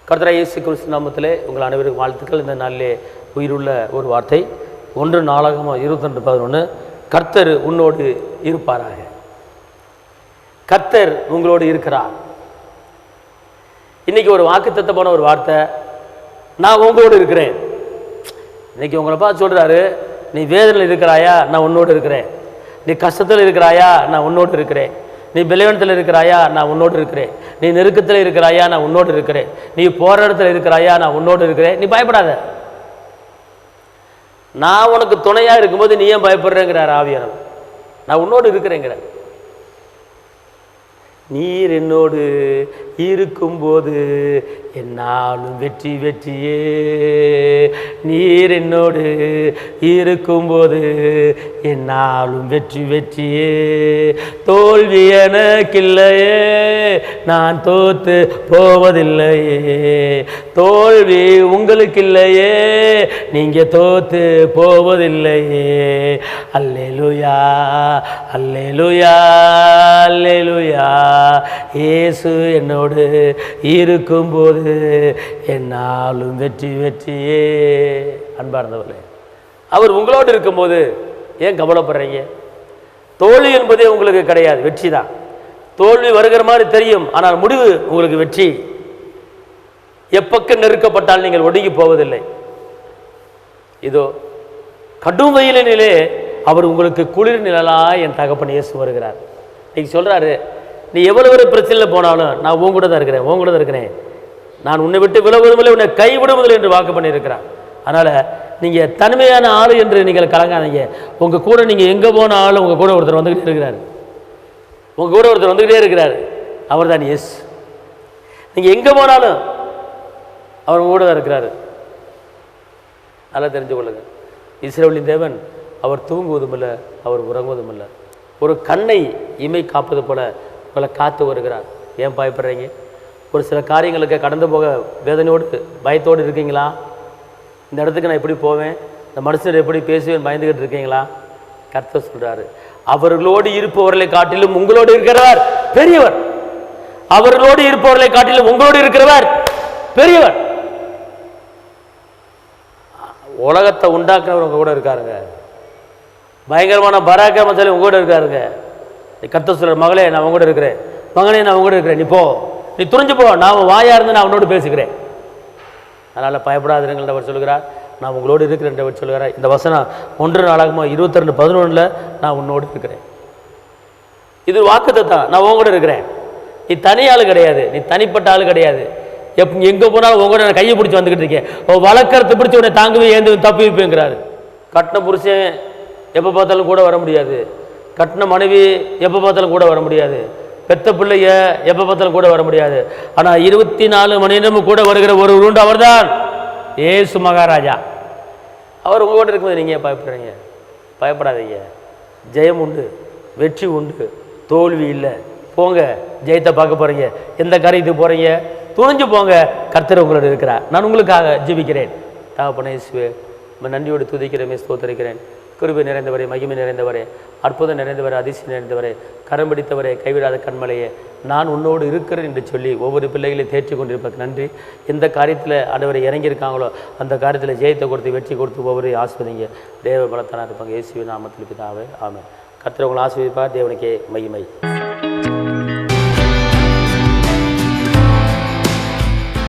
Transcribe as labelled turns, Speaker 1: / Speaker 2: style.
Speaker 1: கர்த்தராகிய இயேசு கிறிஸ்து நாமத்திலே உங்கள் அனைவருக்கும் வாழ்த்துக்கள். இந்த நாளிலே உயிருள்ள ஒரு வார்த்தை 1 நாளாகமம் 22:11 கர்த்தர் உன்னோடு இருப்பாராக. கர்த்தர் உங்களோடு இருக்கிறார். இன்னைக்கு ஒரு வாக்குத்தத்தமான ஒரு வார்த்தை, நான் உங்களோடு இருக்கிறேன். இன்னைக்கு உங்களை பார்த்து சொல்றாரு, நீ வேதனையில் இருக்கிறாயா, நான் உன்னோடு இருக்கிறேன். நீ கஷ்டத்தில் இருக்கிறாயா, நான் உன்னோடு இருக்கிறேன். நீ பலவீனத்தில் இருக்கிறாயா, நான் உன்னோடு இருக்கிறேன். நீ நெருக்கத்தில் இருக்கிறாயா, நான் உன்னோடு இருக்கிறேன். நீ போராட்டத்தில் இருக்கிறாயா, நான் உன்னோடு இருக்கிறேன். நீ பயப்படாத, நான் உனக்கு துணையா இருக்கும்போது நீ ஏன் பயப்படுறேங்கிறார் ஆவியானவர். நான் உன்னோடு இருக்கிறேங்கிறார். நீர் என்னோடு இருக்கும்போது என்னாலும் வெற்றி வெற்றியே. நீர் என்னோடு இருக்கும்போது என்னாலும் வெற்றி வெற்றியே. தோல்வி எனக்கில்லையே, நான் தோத்து போவதில்லையே. தோல்வி உங்களுக்கு இல்லையே, நீங்க தோத்து போவதில்லையே. அல்லேலூயா அல்லேலூயா அல்லேலூயா. இயேசு என்னோடு இருக்கும்போது என்னாலும் வெற்றி வெற்றியே. அன்பார்ந்தவர்களே, அவர் உங்களோடு இருக்கும்போது ஏன் கவலைப்படுறீங்க? தோல்வி என்பதே உங்களுக்கு கிடையாது, வெற்றி தான். தோல்வி வருகிற மாதிரி தெரியும், ஆனால் முடிவு உங்களுக்கு வெற்றி. எப்பக்கம் நெருக்கப்பட்டால் நீங்கள் ஒடுங்கி போவதில்லை. இதோ கடும் வெயிலினிலே அவர் உங்களுக்கு குளிர் நிழலாய் என் தகப்பன் இயேசு வருகிறார். இன்னைக்கு சொல்றாரு, நீ எவ்வளவு ஒரு பிரச்சனையில் போனாலும் நான் உன் கூட தான் இருக்கிறேன், உன் கூட தான் இருக்கிறேன். நான் உன்னை விட்டு விலகுவதில்லை, உன்னை கைவிடுவதில்லை என்று வாக்கு பண்ணியிருக்கிறான். அதனால நீங்க தனிமையான ஆளு என்று நீங்கள் கலங்காதீங்க. உங்க கூட நீங்க எங்க போனாலும் உங்க கூட ஒருத்தர் வந்துகிட்டே இருக்கிறாரு. உங்க கூட ஒருத்தர் வந்துகிட்டே இருக்கிறாரு, அவர் தான் இயேசு. நீங்க எங்க போனாலும் அவர் உங்க கூட தான் இருக்கிறாரு. நல்லா தெரிஞ்சு கொள்ளுங்க. இஸ்ரவேலின் தேவன் அவர் தூங்குவதும் இல்லை, அவர் உறங்குவதும் இல்லை. ஒரு கண்ணை இமை காப்பது போல உங்களை காத்து வருகிறார். ஏன் பயப்படுறீங்க? ஒரு சில காரியங்களுக்கு கடந்து போக வேதனையோடு பயத்தோடு இருக்கீங்களா? இந்த இடத்துக்கு நான் எப்படி போவேன், இந்த மனுஷர் எப்படி பேசுவேன் பயந்துகிட்டு இருக்கீங்களா? கர்த்தர் சொல்றாரு, அவர்களோடு இருப்பவர்களை காட்டிலும் உங்களோடு இருக்கிறவர் பெரியவர். அவர்களோடு இருப்பவர்களை காட்டிலும் உங்களோடு இருக்கிறவர் பெரியவர். உலகத்தை உண்டாக்குறவர் உங்க கூட இருக்காருங்க. பயங்கரமான பராக்கிரமசாலி உங்க கூட இருக்காருங்க. கர்த்தர் சொல்ற, மகளே நான் உங்க கூட இருக்கிறேன், மகனே நான் உங்க கூட இருக்கிறேன், நீ போ, நீ துணிஞ்சு போ, நான் வாயா இருந்து நான் உன்னோடு பேசுகிறேன். அதனால பயப்படாதீர்கள் அவர் சொல்கிறார். நான் உங்களோடு இருக்கிறேன் அவர் சொல்கிறார். இந்த வசனம் 1 நாளாகமம் 22:11 நான் உன்னோடு இருக்கிறேன். இது வாக்குத்தத்தம். நான் உங்க கூட இருக்கிறேன். நீ தனி ஆள் கிடையாது, நீ தனிப்பட்ட ஆள் கிடையாது. எங்க போனாலும் உங்க கூட நான் கையை பிடிச்சி வந்துகிட்டு இருக்கேன். வழக்கத்தை பிடிச்சி உடனே தாங்குவே ஏந்து தப்பி வைப்பேங்கிறாரு. கட்டின புருஷன் எப்போ பார்த்தாலும் கூட வர முடியாது. கட்டின மனைவி எப்போ பார்த்தாலும் கூட வர முடியாது. பெத்த பிள்ளைய எப்போ பார்த்தாலும் கூட வர முடியாது. ஆனால் 24 மணி நேரமும் கூட வருகிற ஒரு உண்டு அவர்தான் இயேசு மகாராஜா. அவர் உங்க கூட இருக்கும்போது நீங்கள் பயப்படுறீங்க? பயப்படாதீங்க. ஜெயம் உண்டு, வெற்றி உண்டு, தோல்வி இல்லை. போங்க, ஜெயத்தை பார்க்க போறீங்க. எந்த காரியத்துக்கு போறீங்க? துணிஞ்சு போங்க, கர்த்தர் உங்களோட இருக்கிறார். நான் உங்களுக்காக ஜெபிக்கிறேன். தகப்பனே இயேசுவே, நன்றியோடு துதிக்கிறேன், ஸ்தோத்திரிக்கிறேன். கிருபை நிறைந்தவரே, மகிமை நிறைந்தவரே, அற்புதம் நிறைந்தவரே, அதிசயம் நிறைந்தவரே, கரம் பிடித்தவரே, கைவிடாத கண்மலையே, நான் உன்னோடு இருக்கிறேன் என்று சொல்லி ஒவ்வொரு பிள்ளைகளையும் தேற்றி கொண்டிருப்பதற்கு நன்றி. எந்த காரியத்தில் ஆண்டவரை இறங்கியிருக்காங்களோ அந்த காரியத்தில் ஜெயத்தை கொடுத்து வெற்றி கொடுத்து ஒவ்வொரு ஆஸ்வதிங்க. தேவ பலத்தான இருப்பாங்க. இயேசுவின் நாமத்தில் பிதாவே, ஆமென். கர்த்தர் உங்களை ஆசீர்வதிப்பார். தேவனுக்கே மகிமை.